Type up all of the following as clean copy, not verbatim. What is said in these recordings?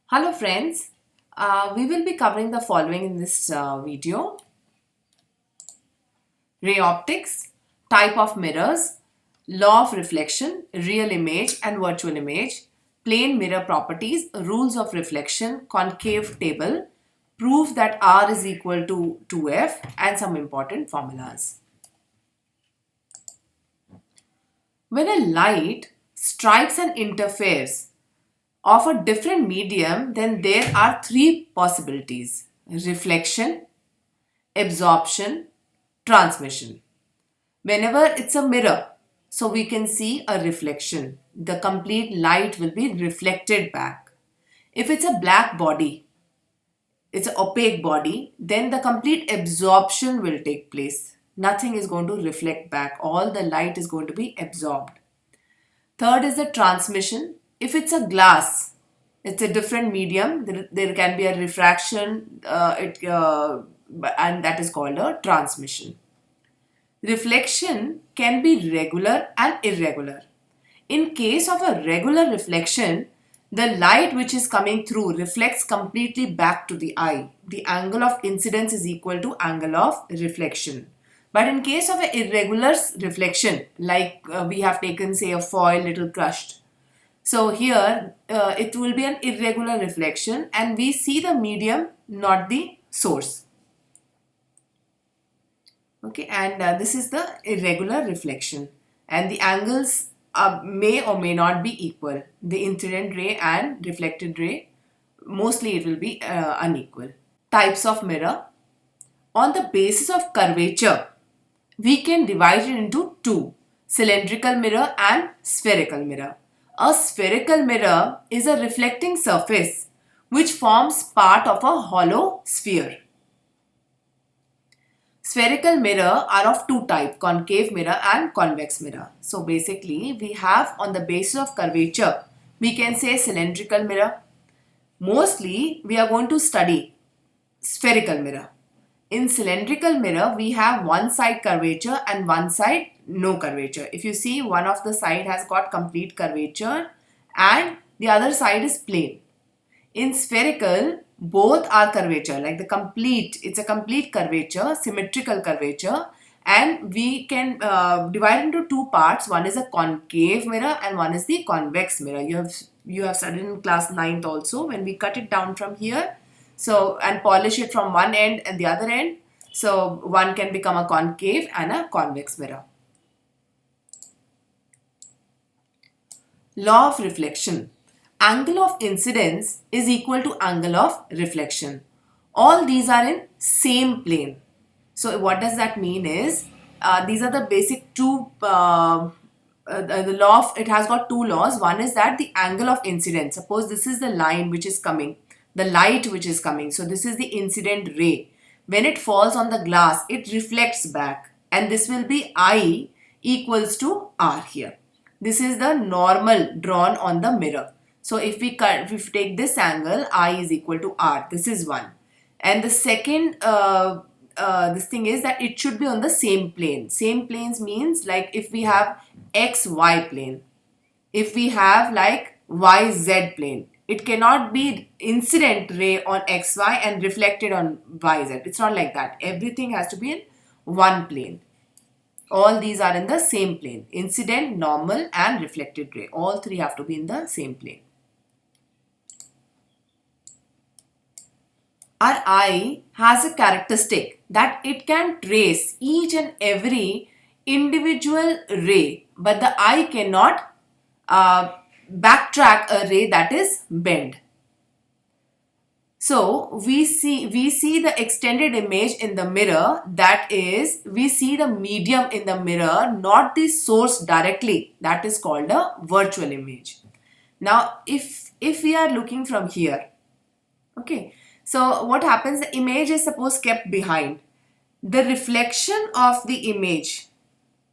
Hello friends, we will be covering the following in this video: ray optics, type of mirrors, law of reflection, real image and virtual image, plane mirror properties, rules of reflection, concave table, proof that R is equal to 2F, and some important formulas. When a light strikes and interferes of a different medium, then there are three possibilities: reflection, absorption, transmission. Whenever it's a mirror, so we can see a reflection. The complete light will be reflected back. If it's a black body, it's an opaque body, then the complete absorption will take place. Nothing is going to reflect back. All the light is going to be absorbed. Third is the transmission. If it's a glass, it's a different medium. There can be a refraction, and that is called a transmission. Reflection can be regular and irregular. In case of a regular reflection, the light which is coming through reflects completely back to the eye. The angle of incidence is equal to angle of reflection. But in case of an irregular reflection, like we have taken, say, a foil little crushed. So here it will be an irregular reflection and we see the medium, not the source. Okay, and this is the irregular reflection, and the angles may or may not be equal. The incident ray and reflected ray, mostly it will be unequal. Types of mirror. On the basis of curvature, we can divide it into two: cylindrical mirror and spherical mirror. A spherical mirror is a reflecting surface which forms part of a hollow sphere. Spherical mirror are of two types: concave mirror and convex mirror. So basically we have, on the basis of curvature, we can say cylindrical mirror. Mostly we are going to study spherical mirror. In cylindrical mirror we have one side curvature and one side no curvature. If you see, one of the side has got complete curvature and the other side is plane. In spherical, both are curvature, like it's a complete curvature, symmetrical curvature, and we can divide into two parts. One is a concave mirror and one is the convex mirror. You have studied in class 9th also, when we cut it down from here, so, and polish it from one end and the other end, so one can become a concave and a convex mirror. Law of reflection. Angle of incidence is equal to angle of reflection. All these are in same plane. So what does that mean is, these are the basic two, the law of, it has got two laws. One is that the angle of incidence, suppose this is the line which is coming, the light which is coming. So this is the incident ray. When it falls on the glass, it reflects back, and this will be I equals to R here. This is the normal drawn on the mirror. So if we take this angle, I is equal to R. This is one. And the second this thing is that it should be on the same plane. Same planes means, like, if we have XY plane, if we have like YZ plane, it cannot be incident ray on XY and reflected on YZ. It's not like that. Everything has to be in one plane. All these are in the same plane: incident, normal and reflected ray. All three have to be in the same plane. Our eye has a characteristic that it can trace each and every individual ray, but the eye cannot backtrack a ray that is bent. So we see the extended image in the mirror, that is, we see the medium in the mirror, not the source directly. That is called a virtual image. Now if we are looking from here, okay, so what happens, the image is suppose kept behind. The reflection of the image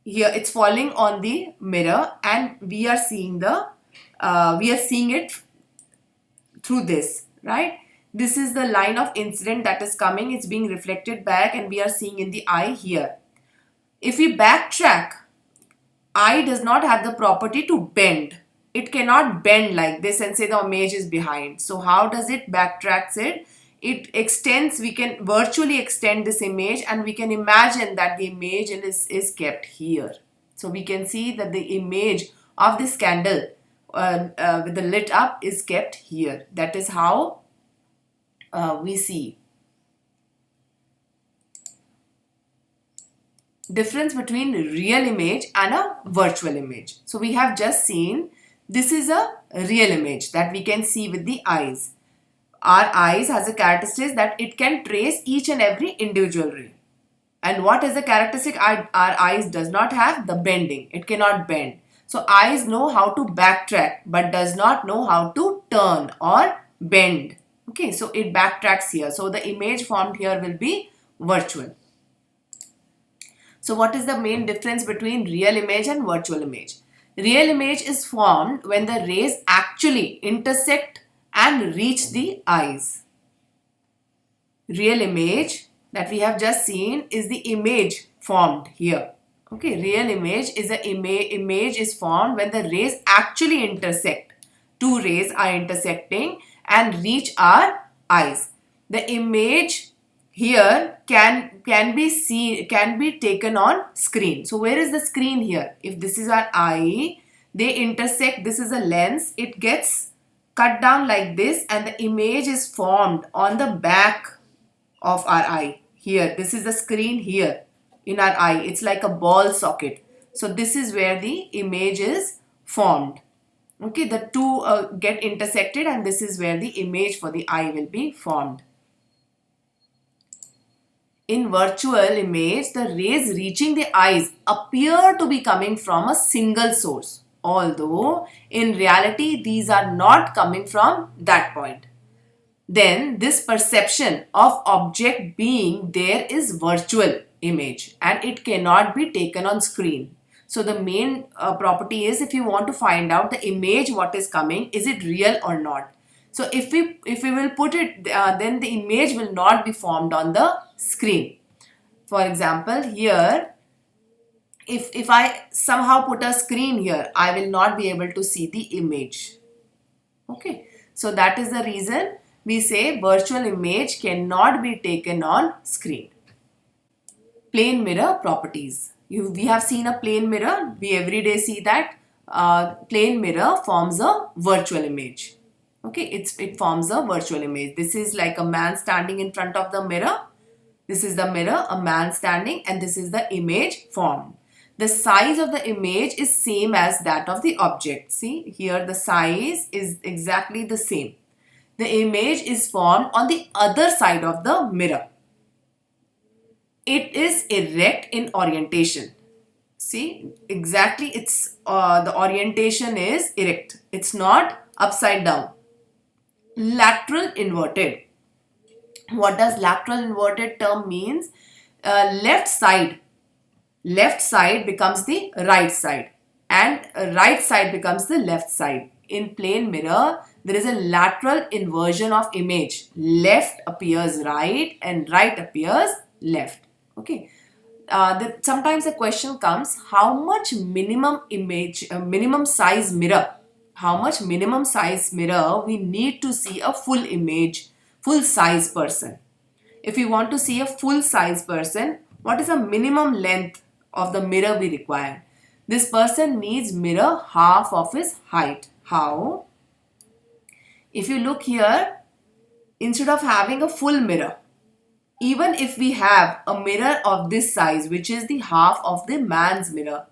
here, it's falling on the mirror and we are seeing it through this, right? This is the line of incident that is coming, it's being reflected back and we are seeing in the eye here. If we backtrack, eye does not have the property to bend. it cannot bend like this and say the image is behind. So how does it backtracks it? It extends, we can virtually extend this image and we can imagine that the image is kept here. So we can see that the image of this candle with the lit up is kept here. That is how we see. Difference between real image and a virtual image. So we have just seen this is a real image that we can see with the eyes. Our eyes has a characteristic that it can trace each and every individual ray. And what is the characteristic our eyes does not have? The bending. It cannot bend. So eyes know how to backtrack but does not know how to turn or bend. Okay, so it backtracks here. So the image formed here will be virtual. So what is the main difference between real image and virtual image? Real image is formed when the rays actually intersect and reach the eyes. Real image that we have just seen is the image formed here. Okay, real image is the image is formed when the rays actually intersect. Two rays are intersecting and reach our eyes. The image here can be seen, can be taken on screen. So where is the screen here? If this is our eye, they intersect, this is a lens, it gets cut down like this and the image is formed on the back of our eye. Here, this is the screen here in our eye. It's like a ball socket. So this is where the image is formed. Okay, the two get intersected and this is where the image for the eye will be formed. In virtual image, the rays reaching the eyes appear to be coming from a single source, although in reality these are not coming from that point. Then this perception of object being there is virtual image and it cannot be taken on screen. So the main property is, if you want to find out the image what is coming, is it real or not? So if we will put it, then the image will not be formed on the screen. For example, here, if I somehow put a screen here, I will not be able to see the image. Okay, so that is the reason we say virtual image cannot be taken on screen. Plane mirror properties. We have seen a plane mirror. We every day see that plane mirror forms a virtual image. Okay, it forms a virtual image. This is like a man standing in front of the mirror. This is the mirror, a man standing, and this is the image formed. The size of the image is same as that of the object. See, here the size is exactly the same. The image is formed on the other side of the mirror. It is erect in orientation. See, exactly, it's the orientation is erect. It's not upside down. Lateral inverted. What does lateral inverted term means? Left side becomes the right side and right side becomes the left side. In plane mirror, there is a lateral inversion of image. Left appears right and right appears left. Okay. Sometimes a question comes, how much minimum size mirror? How much minimum size mirror we need to see a full image, full size person? If we want to see a full size person, what is the minimum length of the mirror we require? This person needs mirror half of his height. How? If you look here, instead of having a full mirror, even if we have a mirror of this size, which is the half of the man's mirror,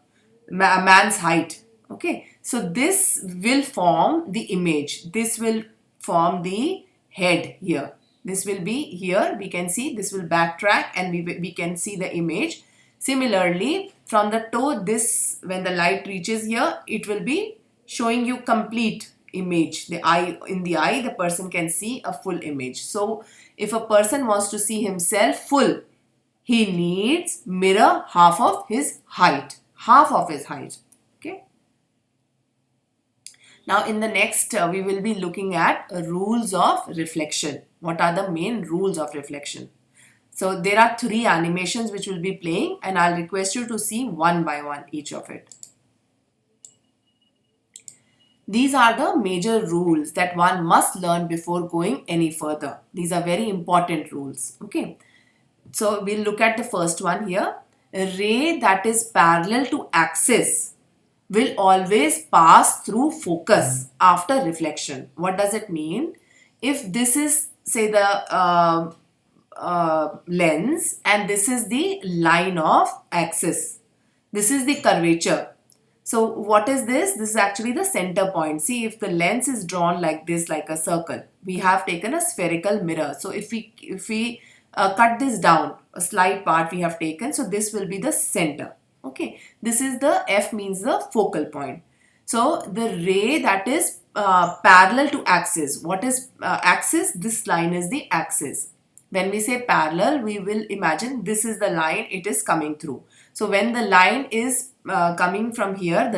man's height, okay, so this will form the image. This will form the head here. This will be here, we can see this will backtrack and we can see the image. Similarly, from the toe, this, when the light reaches here, it will be showing you complete image. The eye, in the eye, the person can see a full image. So if a person wants to see himself full, he needs mirror half of his height. Half of his height. Okay. Now in the next, we will be looking at rules of reflection. What are the main rules of reflection? So there are 3 animations which will be playing and I'll request you to see one by one each of it. These are the major rules that one must learn before going any further. These are very important rules. Okay. So we'll look at the first one here. A ray that is parallel to axis will always pass through focus after reflection. What does it mean? If this is, say, the lens and this is the line of axis, this is the curvature. So what is this? This is actually the center point. See, if the lens is drawn like this, like a circle, we have taken a spherical mirror. So if we cut this down, a slight part we have taken, so this will be the center. Okay, this is the F, means the focal point. So the ray that is parallel to axis. What is axis? This line is the axis. When we say parallel, we will imagine this is the line it is coming through. So when the line is coming from here,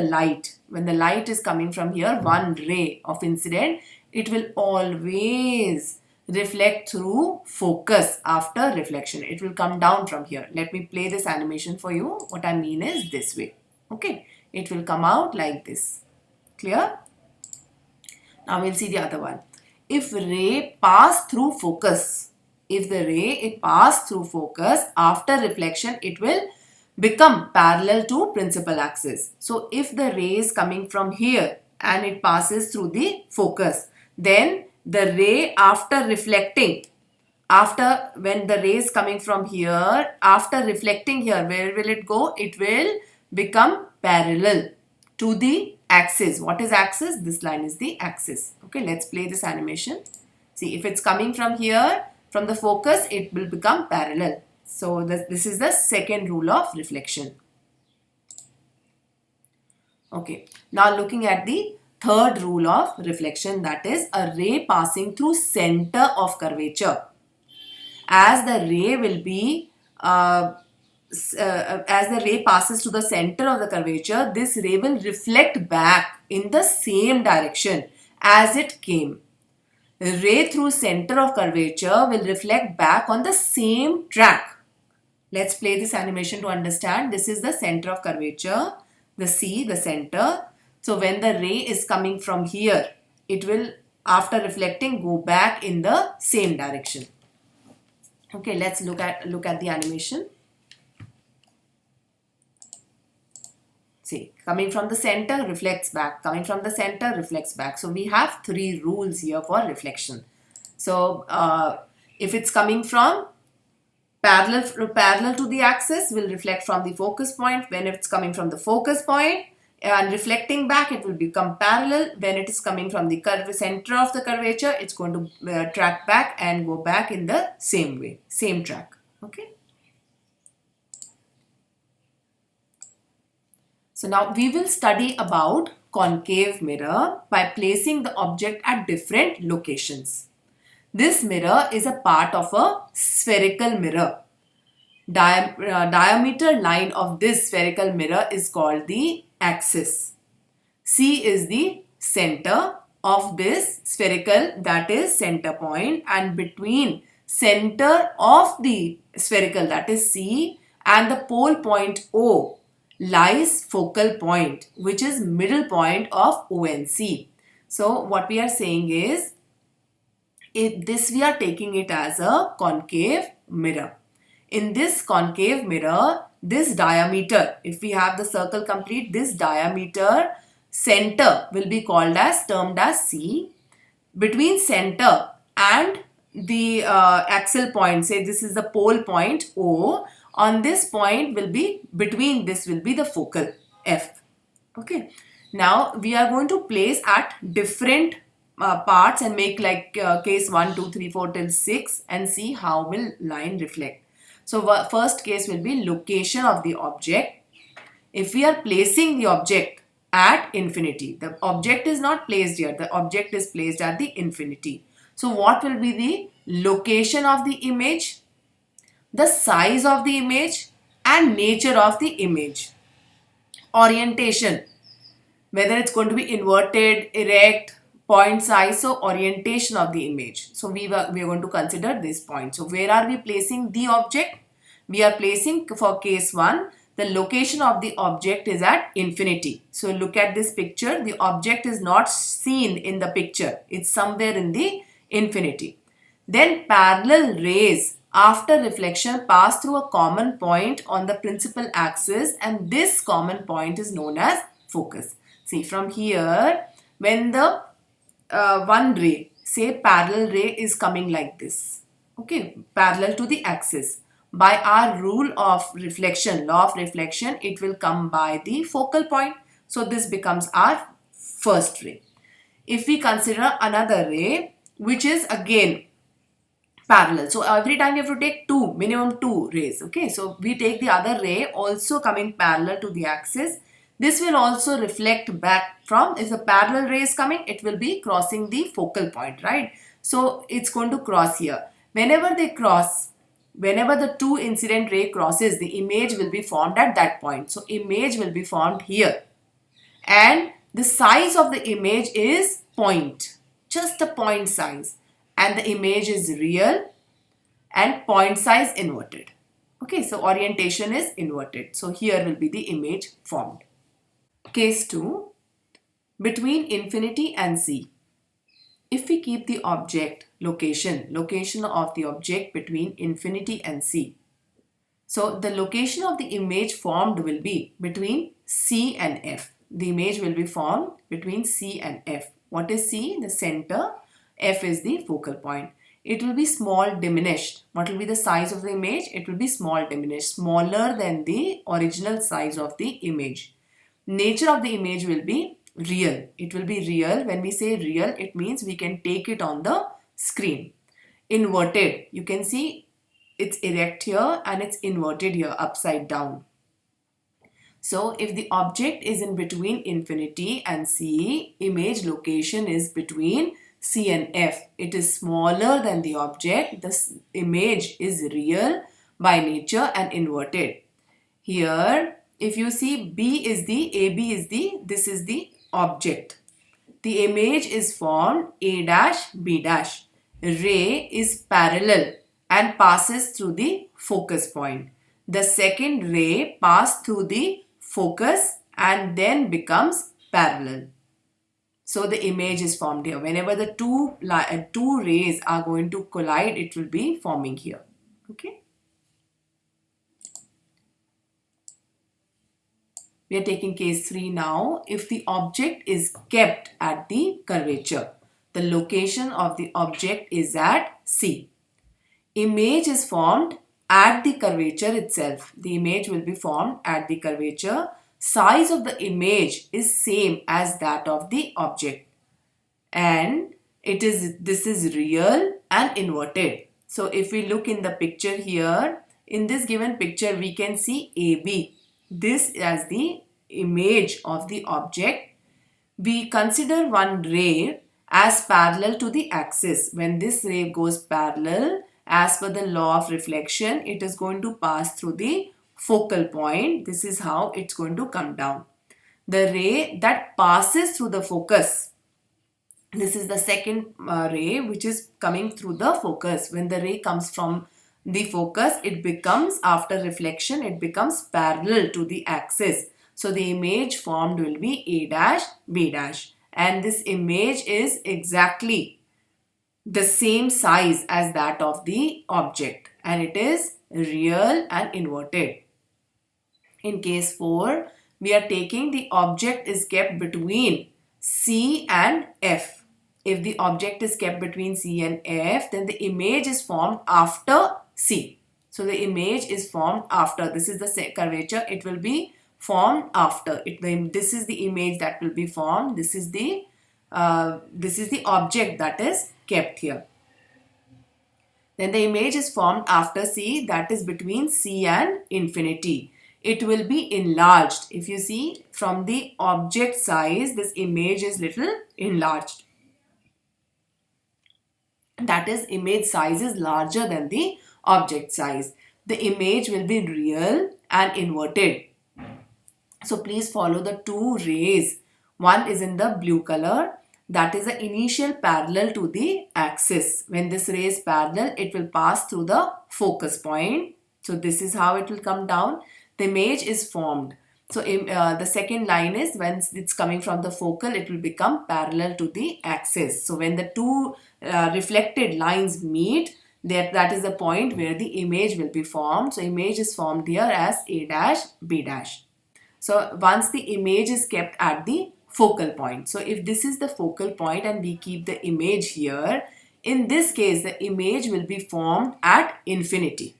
when the light is coming from here, one ray of incident, it will always reflect through focus after reflection. It will come down from here. Let me play this animation for you. What I mean is this way. Okay, it will come out like this. Clear? Now we'll see the other one. If ray pass through focus, if the ray it pass through focus after reflection, it will become parallel to principal axis. So if the ray is coming from here and it passes through the focus, then the ray after reflecting, when the ray is coming from here, after reflecting here, where will it go? It will become parallel to the axis. What is axis? This line is the axis. Okay, let's play this animation. See, if it's coming from here, from the focus, it will become parallel. So this is the second rule of reflection. Okay, now looking at the third rule of reflection, that is a ray passing through center of curvature. As the ray will be as the ray passes to the center of the curvature, this ray will reflect back in the same direction as it came. The ray through center of curvature will reflect back on the same track. Let's play this animation to understand. This is the center of curvature, the C, the center. So when the ray is coming from here, it will, after reflecting, go back in the same direction. Okay, let's look at the animation. See, coming from the center, reflects back. Coming from the center, reflects back. So we have three rules here for reflection. So if it's coming from parallel to the axis, will reflect from the focus point. When it's coming from the focus point and reflecting back, it will become parallel. When it is coming from the center of the curvature, it's going to track back and go back in the same way, same track. Okay. So now we will study about concave mirror by placing the object at different locations. This mirror is a part of a spherical mirror. Diameter line of this spherical mirror is called the axis. C is the center of this spherical, that is center point, and between center of the spherical, that is C, and the pole point O lies focal point, which is middle point of ONC. So what we are saying is, we are taking it as a concave mirror. In this concave mirror, this diameter, if we have the circle complete, this diameter center will be termed as C. Between center and the axial point, say this is the pole point O, on this point will be, between this will be the focal F. Okay. Now we are going to place at different parts and make like case 1, 2, 3, 4 till 6 and see how will line reflect. So first case will be location of the object. If we are placing the object at infinity, the object is not placed here, the object is placed at the infinity. So what will be the location of the image, the size of the image, and nature of the image. Orientation, whether it's going to be inverted, erect, point size, so orientation of the image. So we are going to consider this point. So where are we placing the object? We are placing, for case 1, the location of the object is at infinity. So look at this picture. The object is not seen in the picture. It's somewhere in the infinity. Then parallel rays after reflection pass through a common point on the principal axis, and this common point is known as focus. See, from here, when the one ray, say parallel ray, is coming like this, okay, parallel to the axis, by our rule of reflection, law of reflection, it will come by the focal point. So this becomes our first ray. If we consider another ray which is again parallel, so every time we have to take two, minimum two rays, okay, so we take the other ray also coming parallel to the axis. This will also reflect back from, if the parallel ray is coming, it will be crossing the focal point, right? So it's going to cross here. Whenever they cross, whenever the two incident ray crosses, the image will be formed at that point. So image will be formed here. And the size of the image is point, just a point size. And the image is real and point size inverted. Okay, so orientation is inverted. So here will be the image formed. Case 2, between infinity and C. If we keep the object location of the object between infinity and C, so the location of the image formed will be between C and F. The image will be formed between C and F. What is C? The center. F is the focal point. It will be small diminished. What will be the size of the image? It will be small diminished, smaller than the original size of the image. Nature of the image will be real. It will be real. When we say real, it means we can take it on the screen. Inverted. You can see it's erect here and it's inverted here, upside down. So if the object is in between infinity and C, image location is between C and F. It is smaller than the object. This image is real by nature and inverted. Here, if you see B is the, AB is the, this is the object. The image is formed A dash, B dash. Ray is parallel and passes through the focus point. The second ray passes through the focus and then becomes parallel. So the image is formed here. Whenever the two rays are going to collide, it will be forming here. Okay. We are taking case 3 now. If the object is kept at the curvature, the location of the object is at C. Image is formed at the curvature itself. The image will be formed at the curvature. Size of the image is same as that of the object. And this is real and inverted. So if we look in the picture here, in this given picture, we can see AB. This as the image of the object. We consider one ray as parallel to the axis. When this ray goes parallel, as per the law of reflection, it is going to pass through the focal point. This is how it's going to come down. The ray that passes through the focus, this is the second ray which is coming through the focus. When the ray comes from the focus, it becomes, after reflection, it becomes parallel to the axis. So the image formed will be A dash, B dash. And this image is exactly the same size as that of the object. And it is real and inverted. In case 4, we are taking the object is kept between C and F. If the object is kept between C and F, then the image is formed after C. So the image is formed after. This is the curvature. It will be formed after. This is the image that will be formed. This is the object that is kept here. Then the image is formed after C, that is between C and infinity. It will be enlarged. If you see from the object size, this image is little enlarged. That is, image size is larger than the object size. The image will be real and inverted. So please follow the two rays. One is in the blue color. That is the initial parallel to the axis. When this ray is parallel, it will pass through the focus point. So this is how it will come down. The image is formed. So the second line is when it's coming from the focal, it will become parallel to the axis. So when the two reflected lines meet, that is the point where the image will be formed. So image is formed here as A dash, B dash. So once the image is kept at the focal point. So if this is the focal point and we keep the image here, in this case the image will be formed at infinity.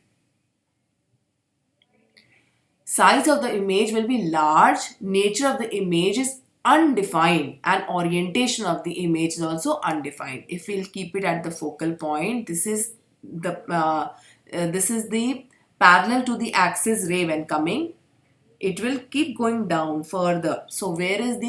Size of the image will be large, nature of the image is undefined, and orientation of the image is also undefined. If we'll keep it at the focal point, this is the parallel to the axis ray when coming. It will keep going down further. So where is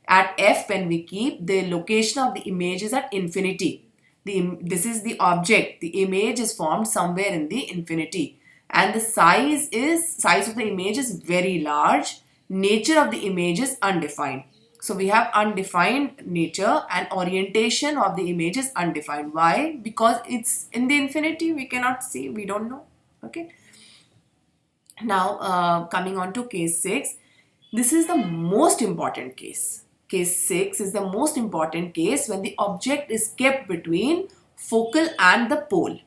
at F, when we keep, the location of the image is at infinity. This is the object. The image is formed somewhere in the infinity. And the size of the image is very large. Nature of the image is undefined. So we have undefined nature, and orientation of the image is undefined. Why? Because it's in the infinity. We cannot see. We don't know. Okay. Now coming on to case 6. This is the most important case. Case 6 is the most important case when the object is kept between focal and the pole.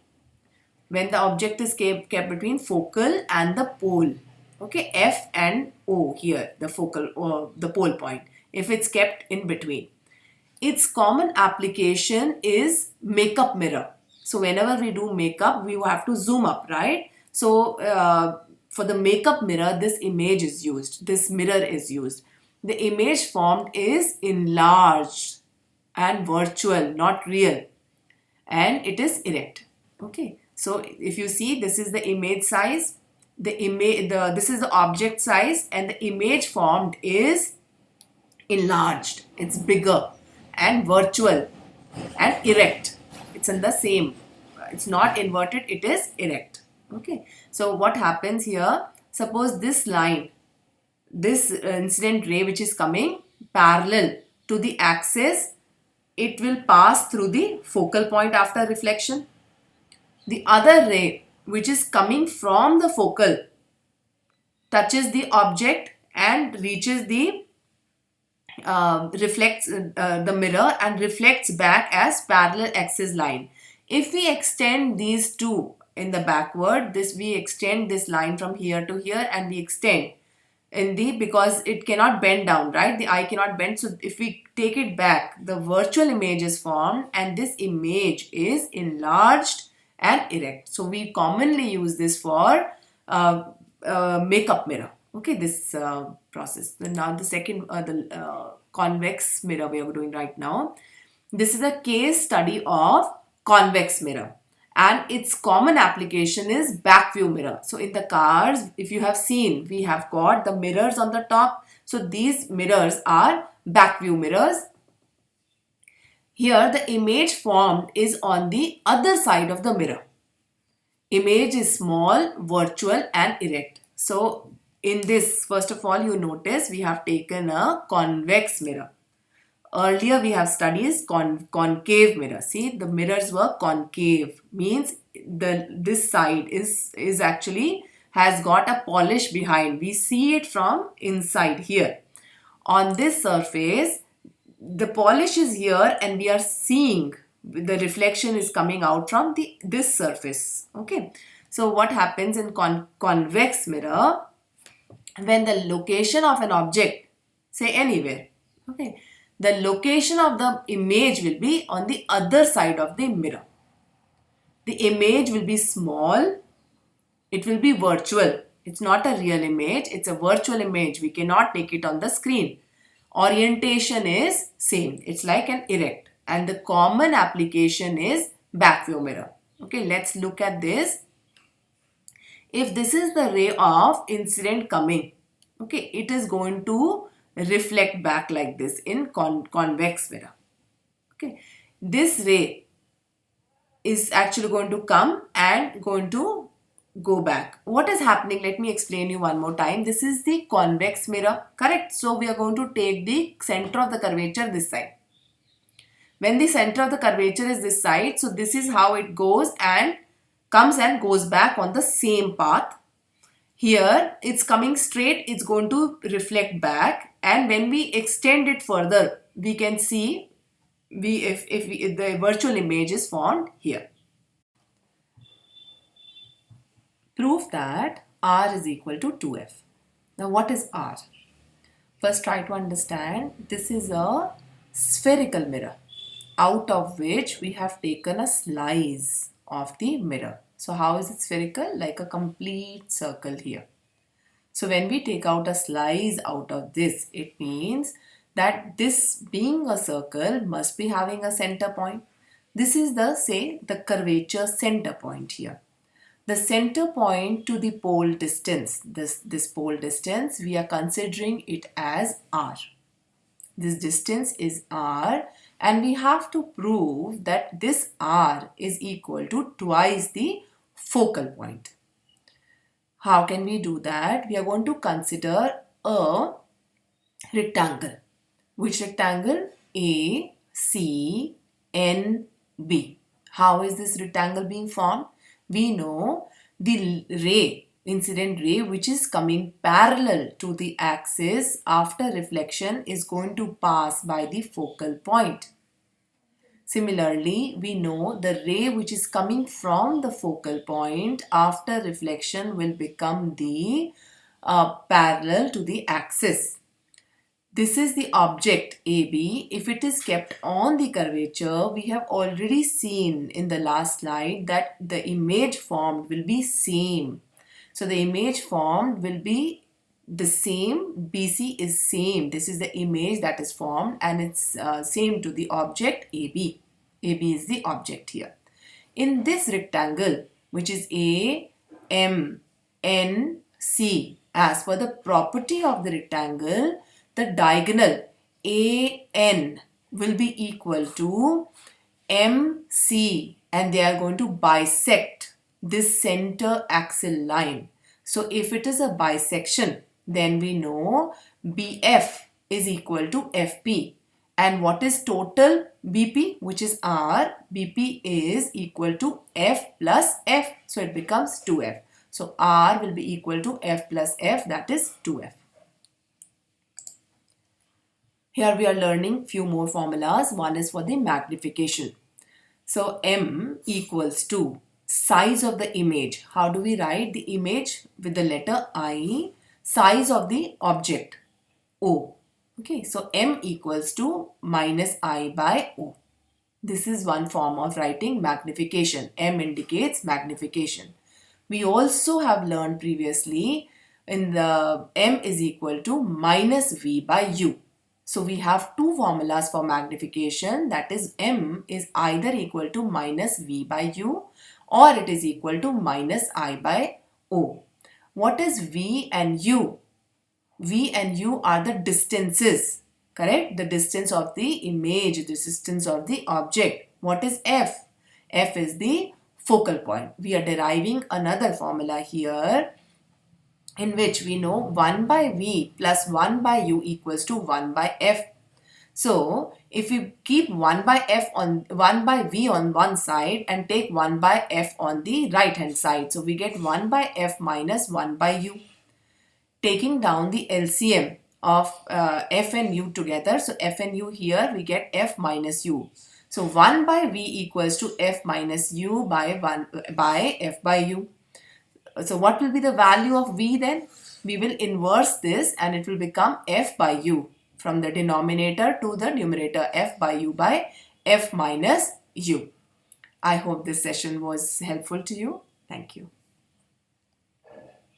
When the object is kept between focal and the pole. Okay, F and O here, the focal or the pole point. If it's kept in between. Its common application is makeup mirror. So whenever we do makeup, we have to zoom up, right? So for the makeup mirror, this image is used. This mirror is used. The image formed is enlarged and virtual, not real. And it is erect. Okay. So if you see, this is the image size. This is the object size, and the image formed is enlarged. It's bigger and virtual and erect. It's in the same. It's not inverted. It is erect. Okay. So what happens here? Suppose this line, this incident ray which is coming parallel to the axis, it will pass through the focal point after reflection. The other ray which is coming from the focal touches the object and reaches the reflects the mirror and reflects back as parallel axis line. If we extend these two in the backward, we extend this line from here to here, and we extend because it cannot bend down, right? The eye cannot bend. So if we take it back, the virtual image is formed, and this image is enlarged and erect. So we commonly use this for makeup mirror. Okay, this process. Now the second, convex mirror we are doing right now. This is a case study of convex mirror, and its common application is back view mirror. So in the cars, if you have seen, we have got the mirrors on the top. So these mirrors are back view mirrors. Here the image formed is on the other side of the mirror. Image is small, virtual and erect. So in this, first of all, you notice we have taken a convex mirror. Earlier we have studied concave mirror. See, the mirrors were concave, means this side is actually has got a polish behind. We see it from inside here. On this surface, the polish is here, and we are seeing the reflection is coming out from this surface. Okay. So what happens in convex mirror? When the location of an object, say anywhere, okay, the location of the image will be on the other side of the mirror. The image will be small. It will be virtual. It's not a real image. It's a virtual image. We cannot take it on the screen. Orientation is same. It's like an erect. And the common application is back view mirror. Okay, let's look at this. If this is the ray of incident coming, okay, it is going to reflect back like this in convex mirror. Okay, this ray is actually going to come and going to go back. What is happening? Let me explain you one more time. This is the convex mirror, correct? So we are going to take the center of the curvature this side. When the center of the curvature is this side, so this is how it goes and comes and goes back on the same path. Here it's coming straight, it's going to reflect back, and when we extend it further, we can see if the virtual image is formed here. Proof that R is equal to 2F. Now what is R? First try to understand, this is a spherical mirror out of which we have taken a slice of the mirror. So how is it spherical? Like a complete circle here. So when we take out a slice out of this, it means that this being a circle must be having a center point. This is the curvature center point here. The center point to the pole distance, this pole distance, we are considering it as R. This distance is R, and we have to prove that this R is equal to twice the focal point. How can we do that? We are going to consider a rectangle. Which rectangle? A, C, N, B. How is this rectangle being formed? We know the ray, incident ray, which is coming parallel to the axis after reflection is going to pass by the focal point. Similarly, we know the ray which is coming from the focal point after reflection will become the parallel to the axis. This is the object AB. If it is kept on the curvature, we have already seen in the last slide that the image formed will be same. So the image formed will be the same. BC is same. This is the image that is formed, and it's same to the object AB. AB is the object here. In this rectangle, which is A, M, N, C, as per the property of the rectangle, the diagonal AN will be equal to MC, and they are going to bisect this center axle line. So if it is a bisection, then we know BF is equal to FP. And what is total BP, which is R? BP is equal to F plus F. So it becomes 2F. So R will be equal to F plus F, that is 2F. Here we are learning few more formulas. One is for the magnification. So M equals to size of the image. How do we write the image? With the letter I. Size of the object O. Okay, so M equals to minus I by O. This is one form of writing magnification. M indicates magnification. We also have learned previously in the M is equal to minus V by U. So we have two formulas for magnification, that is M is either equal to minus V by U or it is equal to minus I by O. What is V and U? V and U are the distances, correct? The distance of the image, the distance of the object. What is F? F is the focal point. We are deriving another formula here in which we know 1 by V plus 1 by U equals to 1 by F. So if we keep 1 by V on one side and take 1 by F on the right hand side, so we get 1 by F minus 1 by U. Taking down the LCM of F and U together, so F and U here we get F minus U. So 1 by V equals to F minus U by F by U. So what will be the value of V then? We will inverse this and it will become F by U. From the denominator to the numerator, F by U by F minus U. I hope this session was helpful to you. Thank you.